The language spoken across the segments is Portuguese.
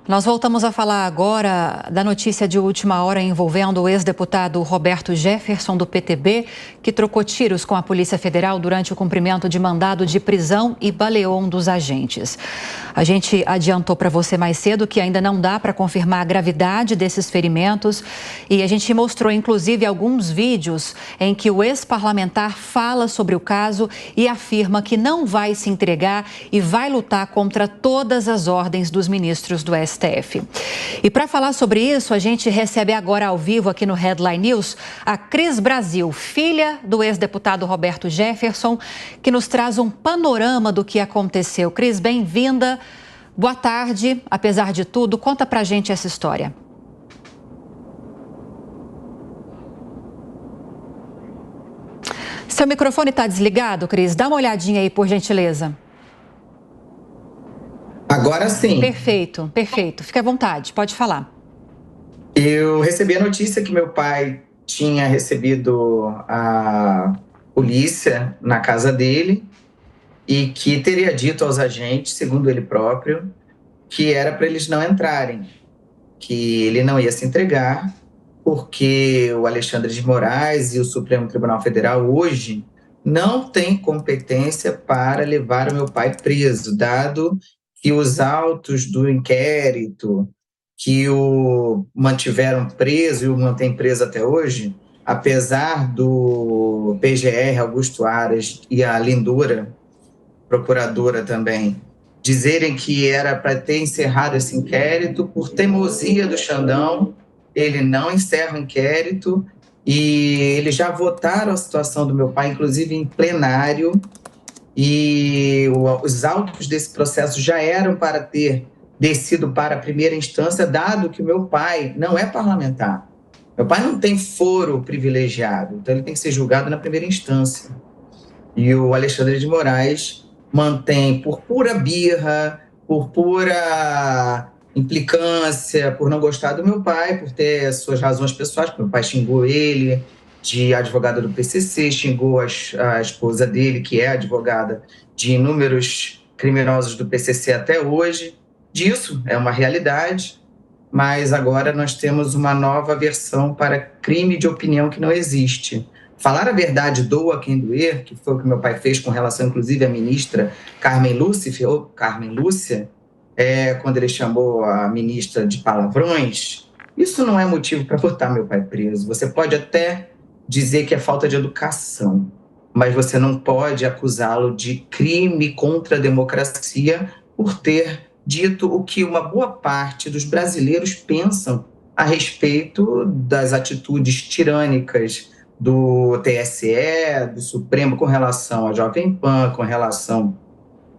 Nós voltamos a falar agora da notícia de última hora envolvendo o ex-deputado Roberto Jefferson, do PTB, que trocou tiros com a Polícia Federal durante o cumprimento de mandado de prisão e baleou um dos agentes. A gente adiantou para você mais cedo que ainda não dá para confirmar a gravidade desses ferimentos e a gente mostrou, inclusive, alguns vídeos em que o ex-parlamentar fala sobre o caso e afirma que não vai se entregar e vai lutar contra todas as ordens dos ministros do STF. E para falar sobre isso, a gente recebe agora ao vivo aqui no Headline News a Cris Brasil, filha do ex-deputado Roberto Jefferson, que nos traz um panorama do que aconteceu. Cris, bem-vinda. Boa tarde. Apesar de tudo, conta pra gente essa história. Seu microfone está desligado, Cris? Dá uma olhadinha aí, por gentileza. Agora sim. Perfeito, perfeito. Fique à vontade, pode falar. Eu recebi a notícia que meu pai tinha recebido a polícia na casa dele e que teria dito aos agentes, segundo ele próprio, que era para eles não entrarem, que ele não ia se entregar, porque o Alexandre de Moraes e o Supremo Tribunal Federal hoje não têm competência para levar o meu pai preso, dado que os autos do inquérito que o mantiveram preso e o mantém preso até hoje, apesar do PGR, Augusto Aras, e a Lindora, procuradora também, dizerem que era para ter encerrado esse inquérito, por teimosia do Xandão, ele não encerra o inquérito e eles já votaram a situação do meu pai, inclusive em plenário, e os autos desse processo já eram para ter descido para a primeira instância, dado que o meu pai não é parlamentar. Meu pai não tem foro privilegiado, então ele tem que ser julgado na primeira instância. E o Alexandre de Moraes mantém, por pura birra, por pura implicância, por não gostar do meu pai, por ter suas razões pessoais, porque meu pai xingou ele de advogada do PCC, xingou a esposa dele, que é advogada de inúmeros criminosos do PCC até hoje. Disso é uma realidade, mas agora nós temos uma nova versão para crime de opinião que não existe. Falar a verdade doa quem doer, que foi o que meu pai fez com relação, inclusive, à ministra Carmen Lúcia, quando ele chamou a ministra de palavrões. Isso não é motivo para botar meu pai preso. Você pode até dizer que é falta de educação, mas você não pode acusá-lo de crime contra a democracia por ter dito o que uma boa parte dos brasileiros pensam a respeito das atitudes tirânicas do TSE, do Supremo, com relação à Jovem Pan, com relação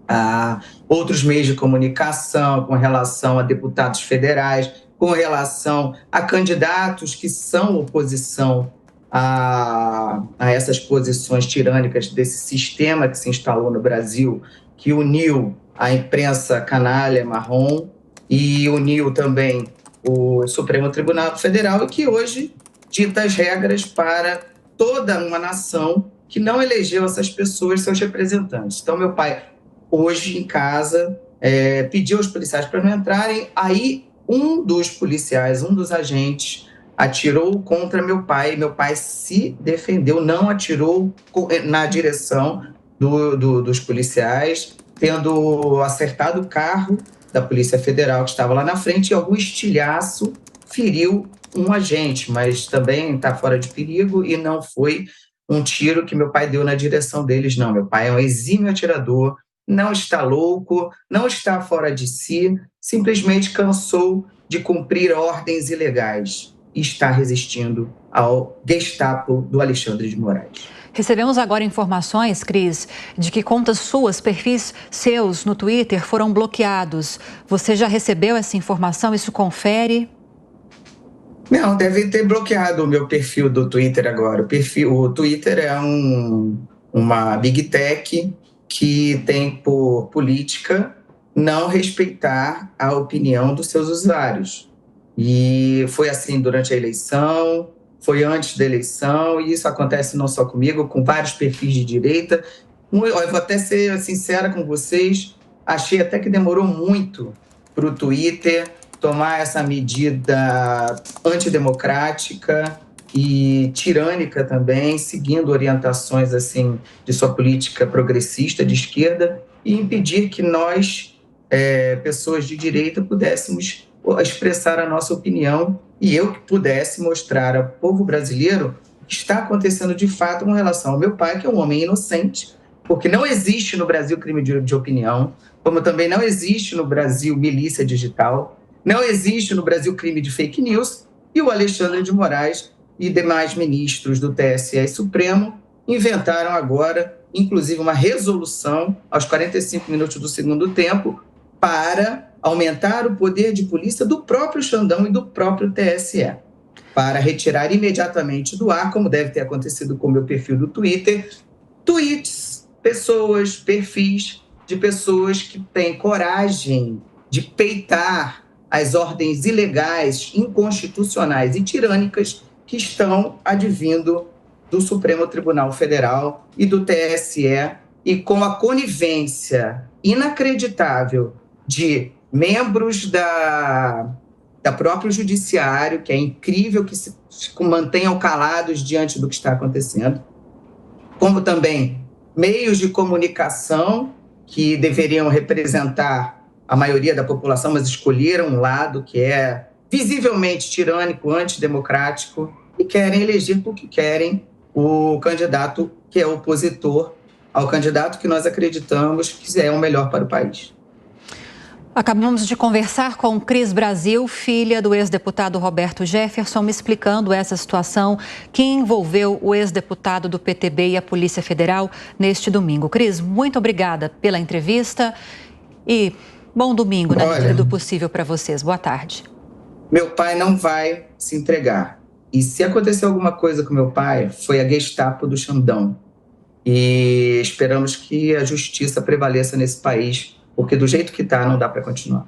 a outros meios de comunicação, com relação a deputados federais, com relação a candidatos que são oposição a essas posições tirânicas desse sistema que se instalou no Brasil, que uniu a imprensa canalha marrom e uniu também o Supremo Tribunal Federal e que hoje dita as regras para toda uma nação que não elegeu essas pessoas, seus representantes. Então, meu pai, hoje em casa, pediu aos policiais para não entrarem, aí um dos policiais, um dos agentes, atirou contra meu pai se defendeu, não atirou na direção dos policiais, tendo acertado o carro da Polícia Federal que estava lá na frente e algum estilhaço feriu um agente, mas também está fora de perigo e não foi um tiro que meu pai deu na direção deles, não. Meu pai é um exímio atirador, não está louco, não está fora de si, simplesmente cansou de cumprir ordens ilegais e está resistindo ao Gestapo do Alexandre de Moraes. Recebemos agora informações, Cris, de que contas suas, perfis seus no Twitter foram bloqueados. Você já recebeu essa informação? Isso confere? Não, deve ter bloqueado o meu perfil do Twitter agora. O Twitter é uma big tech que tem por política não respeitar a opinião dos seus usuários. E foi assim durante a eleição, foi antes da eleição, e isso acontece não só comigo, com vários perfis de direita. Eu vou até ser sincera com vocês, achei até que demorou muito para o Twitter tomar essa medida antidemocrática e tirânica também, seguindo orientações assim de sua política progressista de esquerda, e impedir que nós, pessoas de direita, pudéssemos expressar a nossa opinião e eu que pudesse mostrar ao povo brasileiro o que está acontecendo de fato com relação ao meu pai, que é um homem inocente, porque não existe no Brasil crime de opinião, como também não existe no Brasil milícia digital, não existe no Brasil crime de fake news, e o Alexandre de Moraes e demais ministros do TSE e Supremo inventaram agora, inclusive, uma resolução aos 45 minutos do segundo tempo para aumentar o poder de polícia do próprio Xandão e do próprio TSE, para retirar imediatamente do ar, como deve ter acontecido com o meu perfil do Twitter, tweets, pessoas, perfis de pessoas que têm coragem de peitar as ordens ilegais, inconstitucionais e tirânicas que estão advindo do Supremo Tribunal Federal e do TSE, e com a conivência inacreditável de membros da próprio judiciário, que é incrível que se mantenham calados diante do que está acontecendo, como também meios de comunicação que deveriam representar a maioria da população, mas escolheram um lado que é visivelmente tirânico, antidemocrático, e querem eleger porque querem o candidato que é opositor ao candidato que nós acreditamos que é o melhor para o país. Acabamos de conversar com Cris Brasil, filha do ex-deputado Roberto Jefferson, me explicando essa situação que envolveu o ex-deputado do PTB e a Polícia Federal neste domingo. Cris, muito obrigada pela entrevista e bom domingo, na medida do possível, para vocês. Boa tarde. Meu pai não vai se entregar. E se acontecer alguma coisa com meu pai, foi a Gestapo do Xandão. E esperamos que a justiça prevaleça nesse país, porque do jeito que está, não dá para continuar.